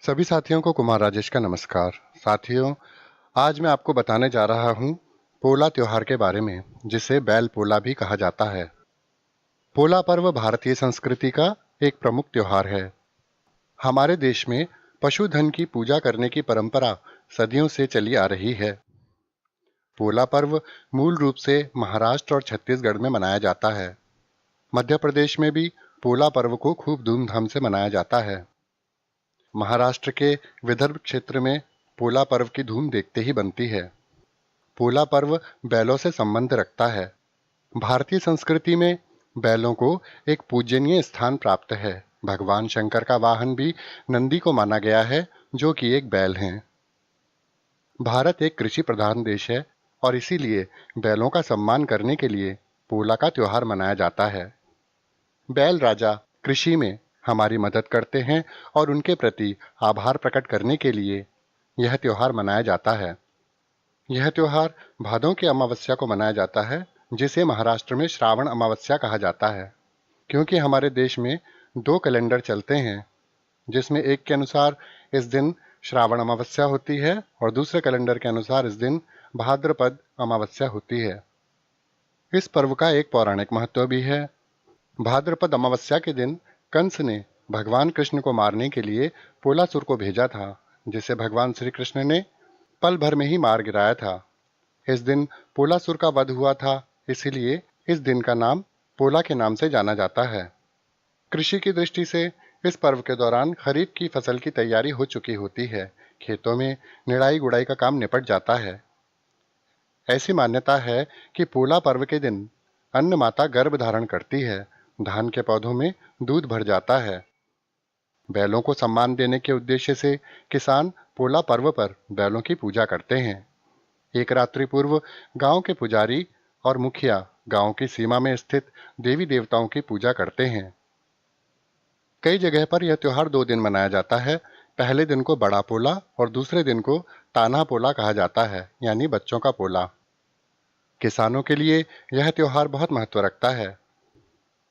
सभी साथियों को कुमार राजेश का नमस्कार। साथियों, आज मैं आपको बताने जा रहा हूँ पोला त्योहार के बारे में, जिसे बैल पोला भी कहा जाता है। पोला पर्व भारतीय संस्कृति का एक प्रमुख त्योहार है। हमारे देश में पशुधन की पूजा करने की परंपरा सदियों से चली आ रही है। पोला पर्व मूल रूप से महाराष्ट्र और छत्तीसगढ़ में मनाया जाता है। मध्य प्रदेश में भी पोला पर्व को खूब धूमधाम से मनाया जाता है। महाराष्ट्र के विदर्भ क्षेत्र में पोला पर्व की धूम देखते ही बनती है। पोला पर्व बैलों से संबंध रखता है। भारतीय संस्कृति में बैलों को एक पूजनीय स्थान प्राप्त है। भगवान शंकर का वाहन भी नंदी को माना गया है, जो कि एक बैल हैं। भारत एक कृषि प्रधान देश है और इसीलिए बैलों का सम्मान करने के लिए पोला का त्योहार मनाया जाता है। बैल राजा कृषि में हमारी मदद करते हैं और उनके प्रति आभार प्रकट करने के लिए यह त्योहार मनाया जाता है। यह त्योहार भादों की अमावस्या को मनाया जाता है, जिसे महाराष्ट्र में श्रावण अमावस्या कहा जाता है। क्योंकि हमारे देश में दो कैलेंडर चलते हैं, जिसमें एक के अनुसार इस दिन श्रावण अमावस्या होती है और दूसरे कैलेंडर के अनुसार इस दिन भाद्रपद अमावस्या होती है। इस पर्व का एक पौराणिक महत्व भी है। भाद्रपद अमावस्या के दिन कंस ने भगवान कृष्ण को मारने के लिए पोलासुर को भेजा था, जिसे भगवान श्री कृष्ण ने पल भर में ही मार गिराया था। इस दिन पोलासुर का वध हुआ था, इसीलिए इस दिन का नाम पोला के नाम से जाना जाता है। कृषि की दृष्टि से इस पर्व के दौरान खरीफ की फसल की तैयारी हो चुकी होती है। खेतों में निराई गुड़ाई का काम निपट जाता है। ऐसी मान्यता है कि पोला पर्व के दिन अन्न माता गर्भ धारण करती है। धान के पौधों में दूध भर जाता है। बैलों को सम्मान देने के उद्देश्य से किसान पोला पर्व पर बैलों की पूजा करते हैं। एक रात्रि पूर्व गांव के पुजारी और मुखिया गांव की सीमा में स्थित देवी देवताओं की पूजा करते हैं। कई जगह पर यह त्योहार 2 दिन मनाया जाता है। पहले दिन को बड़ा पोला और दूसरे दिन को तान्हा पोला कहा जाता है, यानी बच्चों का पोला। किसानों के लिए यह त्योहार बहुत महत्व रखता है।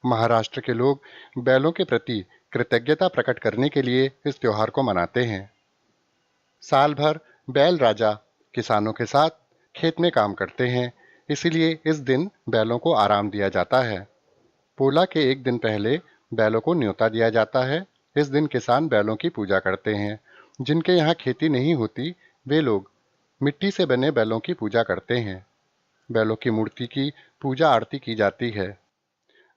महाराष्ट्र के लोग बैलों के प्रति कृतज्ञता प्रकट करने के लिए इस त्योहार को मनाते हैं। साल भर बैल राजा किसानों के साथ खेत में काम करते हैं, इसीलिए इस दिन बैलों को आराम दिया जाता है। पोला के एक दिन पहले बैलों को न्योता दिया जाता है। इस दिन किसान बैलों की पूजा करते हैं। जिनके यहाँ खेती नहीं होती, वे लोग मिट्टी से बने बैलों की पूजा करते हैं। बैलों की मूर्ति की पूजा आरती की जाती है।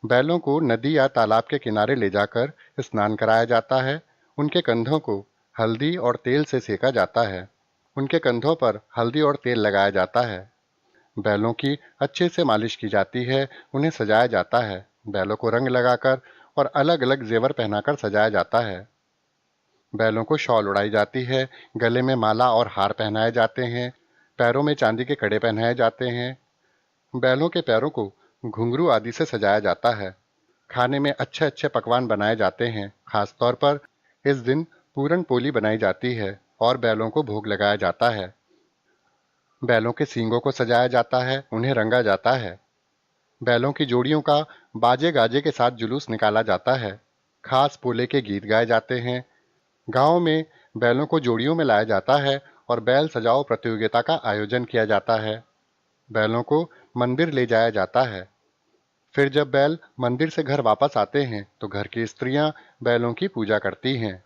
बैलों को नदी या तालाब के किनारे ले जाकर स्नान कराया जाता है। उनके कंधों को हल्दी और तेल से सेका जाता है। उनके कंधों पर हल्दी और तेल लगाया जाता है। बैलों की अच्छे से मालिश की जाती है। उन्हें सजाया जाता है। बैलों को रंग लगाकर और अलग अलग जेवर पहनाकर सजाया जाता है। बैलों को शॉल उड़ाई जाती है। गले में माला और हार पहनाए जाते हैं। पैरों में चांदी के कड़े पहनाए जाते हैं। बैलों के पैरों को घुंघरू आदि से सजाया जाता है। खाने में अच्छे अच्छे पकवान बनाए जाते हैं। खास तौर पर इस दिन पूरन पोली बनाई जाती है और बैलों को भोग लगाया जाता है। बैलों के सींगों को सजाया जाता है, उन्हें रंगा जाता है। बैलों की जोड़ियों का बाजे गाजे के साथ जुलूस निकाला जाता है। खास पोले के गीत गाए जाते हैं। गांव में बैलों को जोड़ियों में लाया जाता है और बैल सजाओ प्रतियोगिता का आयोजन किया जाता है। बैलों को मंदिर ले जाया जाता है। फिर जब बैल मंदिर से घर वापस आते हैं तो घर की स्त्रियां बैलों की पूजा करती हैं।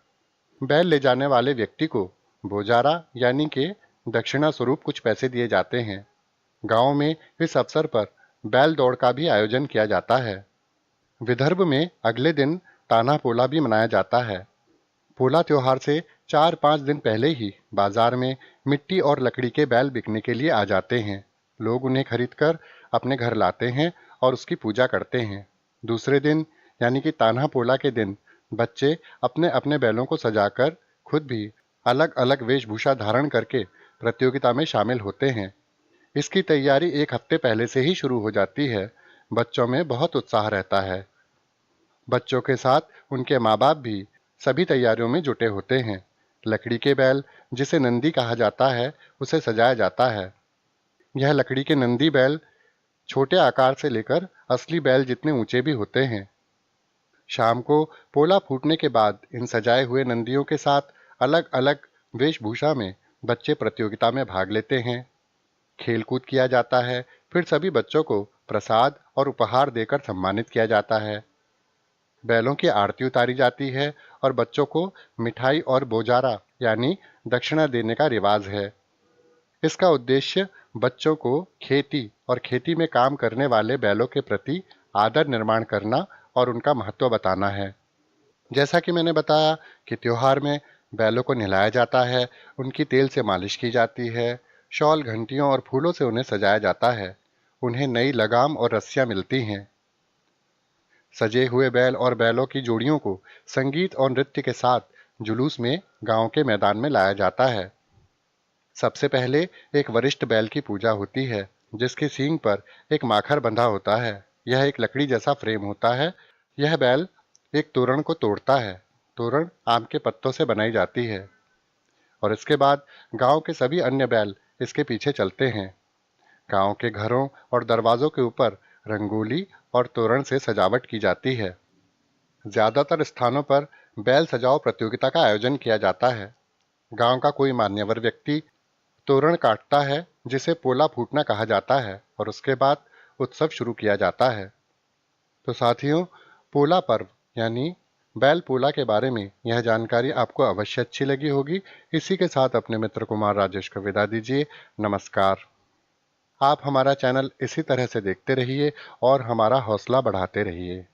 बैल ले जाने वाले व्यक्ति को बोजारा यानी कि दक्षिणा स्वरूप कुछ पैसे दिए जाते हैं। गांव में इस अवसर पर बैल दौड़ का भी आयोजन किया जाता है। विदर्भ में अगले दिन तान्हा पोला भी मनाया जाता है। पोला त्योहार से 4-5 दिन पहले ही बाजार में मिट्टी और लकड़ी के बैल बिकने के लिए आ जाते हैं। लोग उन्हें खरीदकर अपने घर लाते हैं और उसकी पूजा करते हैं। दूसरे दिन यानी कि तान्हा पोला के दिन बच्चे अपने अपने बैलों को सजाकर खुद भी अलग अलग वेशभूषा धारण करके प्रतियोगिता में शामिल होते हैं। इसकी तैयारी एक हफ्ते पहले से ही शुरू हो जाती है। बच्चों में बहुत उत्साह रहता है। बच्चों के साथ उनके माँ बाप भी सभी तैयारियों में जुटे होते हैं। लकड़ी के बैल, जिसे नंदी कहा जाता है, उसे सजाया जाता है। यह लकड़ी के नंदी बैल छोटे आकार से लेकर असली बैल जितने ऊंचे भी होते हैं। शाम को पोला फूटने के बाद इन सजाए हुए नंदियों के साथ अलग अलग वेशभूषा में बच्चे प्रतियोगिता में भाग लेते हैं। खेलकूद किया जाता है, फिर सभी बच्चों को प्रसाद और उपहार देकर सम्मानित किया जाता है। बैलों की आरती उतारी जाती है और बच्चों को मिठाई और बोजारा यानी दक्षिणा देने का रिवाज है। इसका उद्देश्य बच्चों को खेती और खेती में काम करने वाले बैलों के प्रति आदर निर्माण करना और उनका महत्व बताना है। जैसा कि मैंने बताया कि त्योहार में बैलों को नहलाया जाता है, उनकी तेल से मालिश की जाती है, शॉल, घंटियों और फूलों से उन्हें सजाया जाता है। उन्हें नई लगाम और रस्सियां मिलती हैं। सजे हुए बैल और बैलों की जोड़ियों को संगीत और नृत्य के साथ जुलूस में गांव के मैदान में लाया जाता है। सबसे पहले एक वरिष्ठ बैल की पूजा होती है, जिसके सींग पर एक माखर बंधा होता है। यह एक लकड़ी जैसा फ्रेम होता है। यह बैल एक तोरण को तोड़ता है। तोरण आम के पत्तों से बनाई जाती है और इसके बाद गांव के सभी अन्य बैल इसके पीछे चलते हैं। गांव के घरों और दरवाजों के ऊपर रंगोली और तोरण से सजावट की जाती है। ज्यादातर स्थानों पर बैल सजाओ प्रतियोगिता का आयोजन किया जाता है। गांव का कोई मान्यवर व्यक्ति तोरण काटता है, जिसे पोला फूटना कहा जाता है, और उसके बाद उत्सव शुरू किया जाता है। तो साथियों, पोला पर्व यानी बैल पोला के बारे में यह जानकारी आपको अवश्य अच्छी लगी होगी। इसी के साथ अपने मित्र कुमार राजेश को विदा दीजिए। नमस्कार। आप हमारा चैनल इसी तरह से देखते रहिए और हमारा हौसला बढ़ाते रहिए।